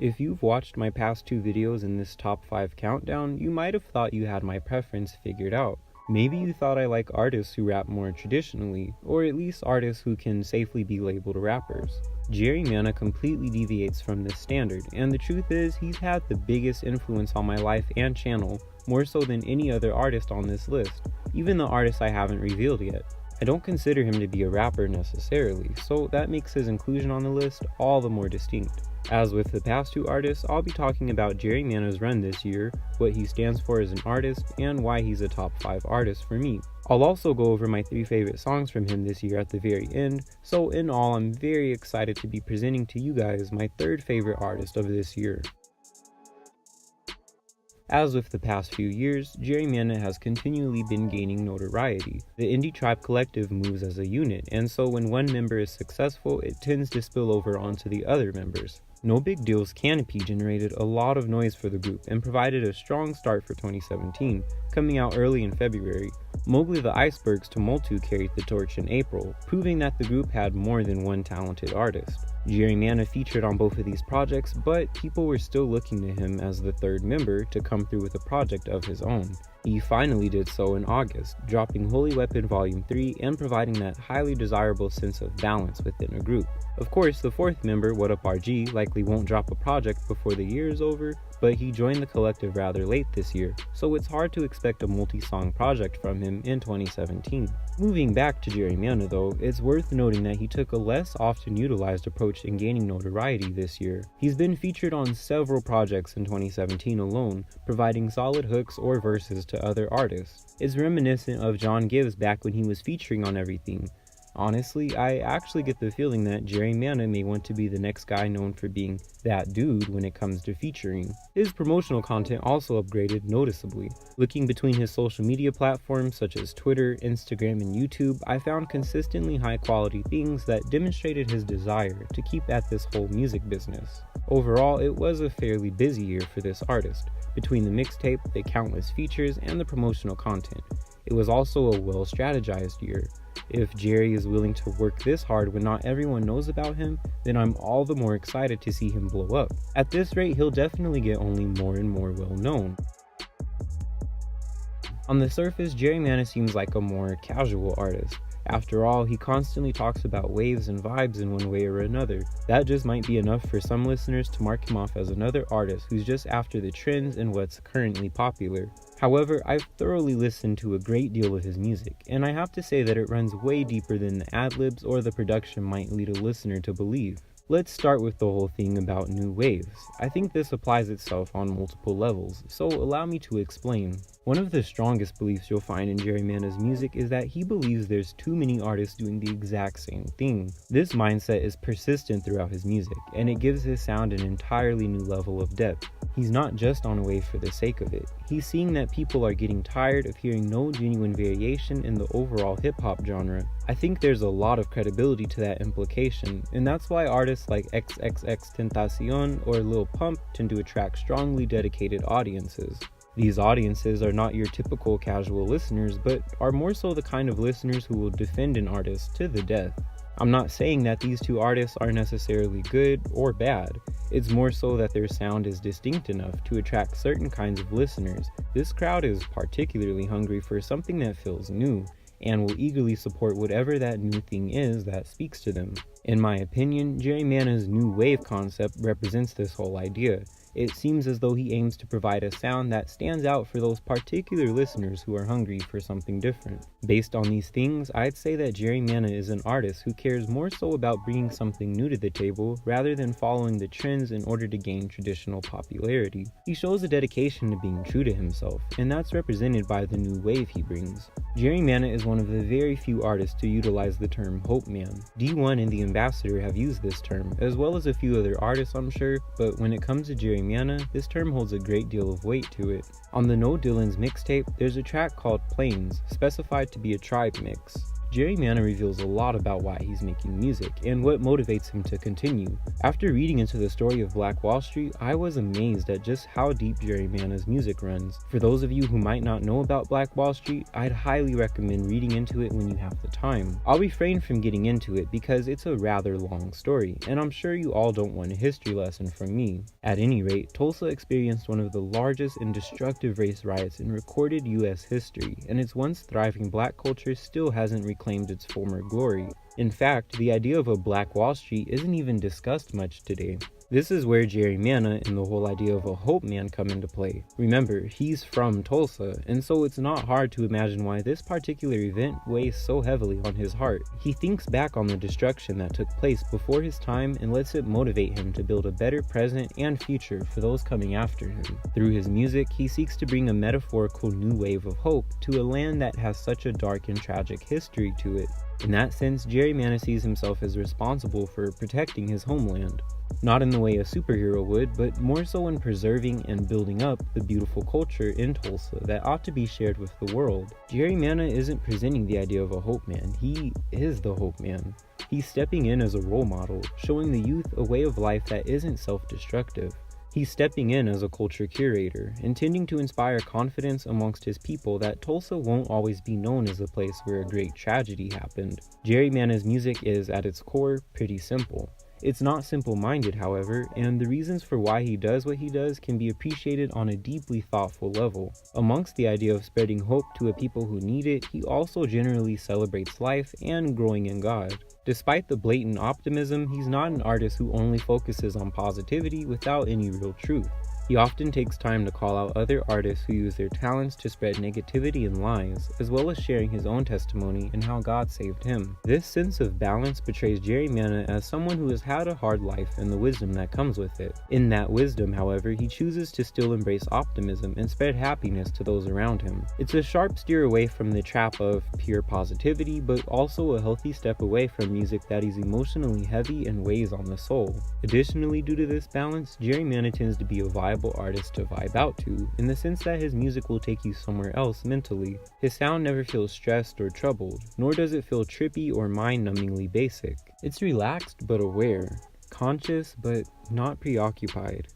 If you've watched my past two videos in this top 5 countdown, you might have thought you had my preference figured out. Maybe you thought I like artists who rap more traditionally, or at least artists who can safely be labeled rappers. Jarry Manna completely deviates from this standard, and the truth is, he's had the biggest influence on my life and channel, more so than any other artist on this list, even the artists I haven't revealed yet. I don't consider him to be a rapper necessarily, so that makes his inclusion on the list all the more distinct. As with the past two artists, I'll be talking about Jarry Manna's run this year, what he stands for as an artist, and why he's a top 5 artist for me. I'll also go over my 3 favorite songs from him this year at the very end, so in all I'm very excited to be presenting to you guys my 3rd favorite artist of this year. As with the past few years, Jarry Manna has continually been gaining notoriety. The indie tribe collective moves as a unit, and so when one member is successful, it tends to spill over onto the other members. No Big Deal's Canopy generated a lot of noise for the group and provided a strong start for 2017, coming out early in February. Mowgli the Iceberg's Tumultu carried the torch in April, proving that the group had more than one talented artist. Jarry Manna featured on both of these projects, but people were still looking to him as the 3rd member to come through with a project of his own. He finally did so in August, dropping Holy Weapon Volume 3 and providing that highly desirable sense of balance within a group. Of course, the 4th member, What Up RG, likely won't drop a project before the year is over, but he joined the collective rather late this year, so it's hard to expect a multi-song project from him in 2017. Moving back to Jarry Manna though, it's worth noting that he took a less often utilized approach in gaining notoriety this year. He's been featured on several projects in 2017 alone, providing solid hooks or verses to other artists. It's reminiscent of John Gibbs back when he was featuring on everything. Honestly, I actually get the feeling that Jarry Manna may want to be the next guy known for being that dude when it comes to featuring. His promotional content also upgraded noticeably. Looking between his social media platforms such as Twitter, Instagram, and YouTube, I found consistently high quality things that demonstrated his desire to keep at this whole music business. Overall, it was a fairly busy year for this artist, between the mixtape, the countless features, and the promotional content. It was also a well-strategized year. If Jarry is willing to work this hard when not everyone knows about him, then I'm all the more excited to see him blow up. At this rate, he'll definitely get only more and more well known. On the surface, Jarry Manna seems like a more casual artist. After all, he constantly talks about waves and vibes in one way or another. That just might be enough for some listeners to mark him off as another artist who's just after the trends and what's currently popular. However, I've thoroughly listened to a great deal of his music, and I have to say that it runs way deeper than the ad-libs or the production might lead a listener to believe. Let's start with the whole thing about new waves. I think this applies itself on multiple levels, so allow me to explain. One of the strongest beliefs you'll find in Jarry Manna's music is that he believes there's too many artists doing the exact same thing. This mindset is persistent throughout his music, and it gives his sound an entirely new level of depth. He's not just on a wave for the sake of it. He's seeing that people are getting tired of hearing no genuine variation in the overall hip-hop genre. I think there's a lot of credibility to that implication, and that's why artists like XXXTentacion or Lil Pump tend to attract strongly dedicated audiences. These audiences are not your typical casual listeners, but are more so the kind of listeners who will defend an artist to the death. I'm not saying that these two artists are necessarily good or bad. It's more so that their sound is distinct enough to attract certain kinds of listeners. This crowd is particularly hungry for something that feels new, and will eagerly support whatever that new thing is that speaks to them. In my opinion, Jarry Manna's new wave concept represents this whole idea. It seems as though he aims to provide a sound that stands out for those particular listeners who are hungry for something different. Based on these things, I'd say that Jarry Manna is an artist who cares more so about bringing something new to the table rather than following the trends in order to gain traditional popularity. He shows a dedication to being true to himself, and that's represented by the new wave he brings. Jarry Manna is one of the very few artists to utilize the term Hope Man. D1 and The Ambassador have used this term, as well as a few other artists I'm sure, but when it comes to Jarry Manna, this term holds a great deal of weight to it. On the No Dylan's mixtape, there's a track called Plains, specified to be a tribe mix. Jarry Manna reveals a lot about why he's making music and what motivates him to continue. After reading into the story of Black Wall Street, I was amazed at just how deep Jarry Manna's music runs. For those of you who might not know about Black Wall Street, I'd highly recommend reading into it when you have the time. I'll refrain from getting into it because it's a rather long story, and I'm sure you all don't want a history lesson from me. At any rate, Tulsa experienced one of the largest and destructive race riots in recorded US history, and its once thriving black culture still hasn't reclaimed its former glory. In fact, the idea of a Black Wall Street isn't even discussed much today. This is where Jarry Manna and the whole idea of a hope man come into play. Remember, he's from Tulsa, and so it's not hard to imagine why this particular event weighs so heavily on his heart. He thinks back on the destruction that took place before his time and lets it motivate him to build a better present and future for those coming after him. Through his music, he seeks to bring a metaphorical new wave of hope to a land that has such a dark and tragic history to it. In that sense, Jarry Manna sees himself as responsible for protecting his homeland. Not in the way a superhero would, but more so in preserving and building up the beautiful culture in Tulsa that ought to be shared with the world. Jarry Manna isn't presenting the idea of a hope man, he is the hope man. He's stepping in as a role model, showing the youth a way of life that isn't self-destructive. He's stepping in as a culture curator, intending to inspire confidence amongst his people that Tulsa won't always be known as a place where a great tragedy happened. Jarry Manna's music is, at its core, pretty simple. It's not simple-minded, however, and the reasons for why he does what he does can be appreciated on a deeply thoughtful level. Amongst the idea of spreading hope to a people who need it, he also generally celebrates life and growing in God. Despite the blatant optimism, he's not an artist who only focuses on positivity without any real truth. He often takes time to call out other artists who use their talents to spread negativity and lies, as well as sharing his own testimony and how God saved him. This sense of balance portrays Jarry Manna as someone who has had a hard life and the wisdom that comes with it. In that wisdom, however, he chooses to still embrace optimism and spread happiness to those around him. It's a sharp steer away from the trap of pure positivity, but also a healthy step away from music that is emotionally heavy and weighs on the soul. Additionally, due to this balance, Jarry Manna tends to be a viable artist to vibe out to, in the sense that his music will take you somewhere else mentally. His sound never feels stressed or troubled, nor does it feel trippy or mind-numbingly basic. It's relaxed but aware, conscious but not preoccupied.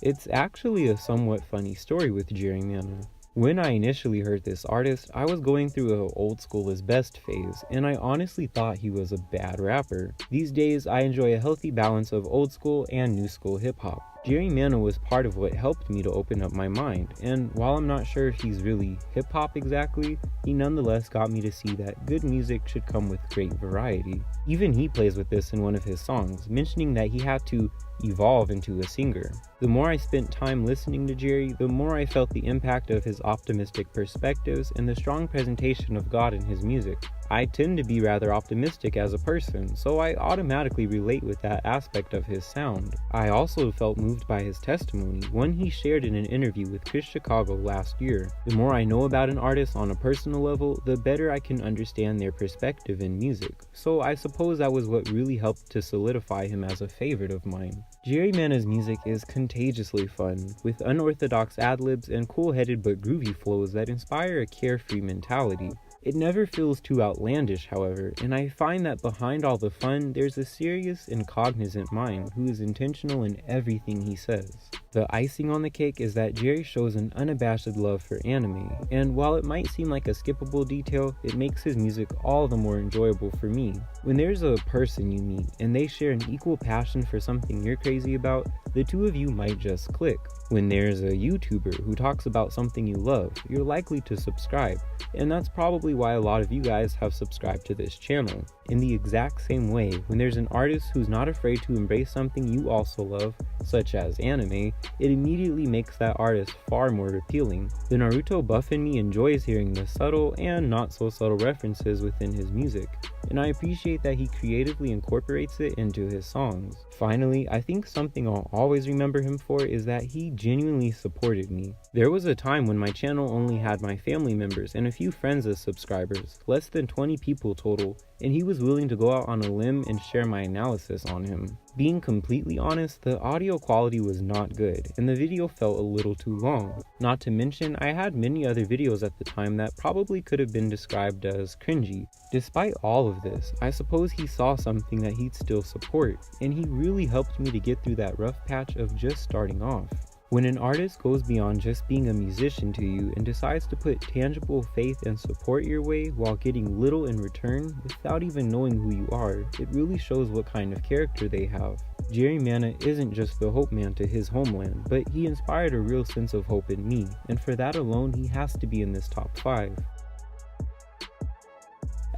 It's actually a somewhat funny story with Jarry Manna. When I initially heard this artist, I was going through a old school is best phase, and I honestly thought he was a bad rapper. These days, I enjoy a healthy balance of old school and new school hip-hop. Jarry Manna was part of what helped me to open up my mind, and while I'm not sure if he's really hip-hop exactly, he nonetheless got me to see that good music should come with great variety. Even he plays with this in one of his songs, mentioning that he had to evolve into a singer. The more I spent time listening to Jarry, the more I felt the impact of his optimistic perspectives and the strong presentation of God in his music. I tend to be rather optimistic as a person, so I automatically relate with that aspect of his sound. I also felt moved by his testimony, one he shared in an interview with Chris Chicago last year. The more I know about an artist on a personal level, the better I can understand their perspective in music, so I suppose that was what really helped to solidify him as a favorite of mine. Jarry Manna's music is contagiously fun, with unorthodox ad-libs and cool-headed but groovy flows that inspire a carefree mentality. It never feels too outlandish, however, and I find that behind all the fun, there's a serious and cognizant mind who is intentional in everything he says. The icing on the cake is that Jarry shows an unabashed love for anime, and while it might seem like a skippable detail, it makes his music all the more enjoyable for me. When there's a person you meet, and they share an equal passion for something you're crazy about, the two of you might just click. When there's a YouTuber who talks about something you love, you're likely to subscribe, and that's probably why a lot of you guys have subscribed to this channel. In the exact same way, when there's an artist who's not afraid to embrace something you also love, such as anime, it immediately makes that artist far more appealing. The Naruto buff in me enjoys hearing the subtle and not so subtle references within his music, and I appreciate that he creatively incorporates it into his songs. Finally, I think something I'll always remember him for is that he genuinely supported me. There was a time when my channel only had my family members and a few friends as subscribers, less than 20 people total, and he was willing to go out on a limb and share my analysis on him. Being completely honest, the audio quality was not good, and the video felt a little too long. Not to mention, I had many other videos at the time that probably could have been described as cringy. Despite all of this, I suppose he saw something that he'd still support, and he really helped me to get through that rough patch of just starting off. When an artist goes beyond just being a musician to you and decides to put tangible faith and support your way while getting little in return without even knowing who you are, it really shows what kind of character they have. Jarry Manna isn't just the hope man to his homeland, but he inspired a real sense of hope in me, and for that alone he has to be in this top 5.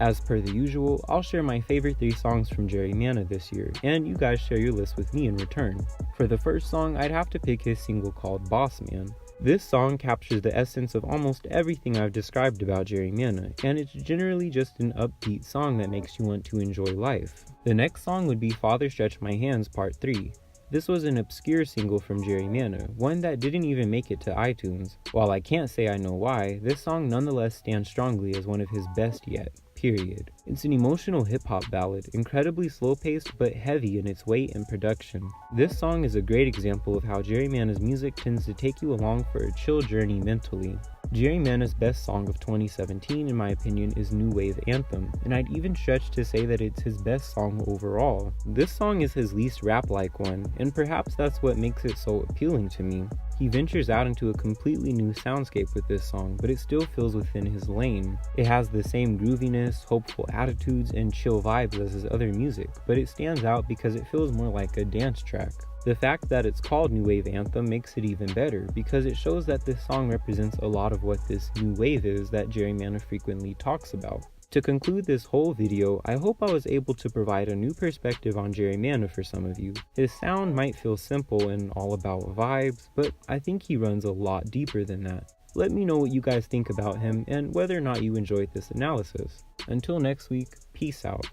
As per the usual, I'll share my favorite 3 songs from Jarry Manna this year, and you guys share your list with me in return. For the first song, I'd have to pick his single called Boss Man. This song captures the essence of almost everything I've described about Jarry Manna, and it's generally just an upbeat song that makes you want to enjoy life. The next song would be Father Stretch My Hands Part 3. This was an obscure single from Jarry Manna, one that didn't even make it to iTunes. While I can't say I know why, this song nonetheless stands strongly as one of his best yet. Period. It's an emotional hip-hop ballad, incredibly slow-paced but heavy in its weight and production. This song is a great example of how Jarry Manna's music tends to take you along for a chill journey mentally. Jarry Manna's best song of 2017, in my opinion, is New Wave Anthem, and I'd even stretch to say that it's his best song overall. This song is his least rap-like one, and perhaps that's what makes it so appealing to me. He ventures out into a completely new soundscape with this song, but it still feels within his lane. It has the same grooviness, hopeful attitudes, and chill vibes as his other music, but it stands out because it feels more like a dance track. The fact that it's called New Wave Anthem makes it even better, because it shows that this song represents a lot of what this new wave is that Jarry Manna frequently talks about. To conclude this whole video, I hope I was able to provide a new perspective on Jarry Manna for some of you. His sound might feel simple and all about vibes, but I think he runs a lot deeper than that. Let me know what you guys think about him and whether or not you enjoyed this analysis. Until next week, peace out.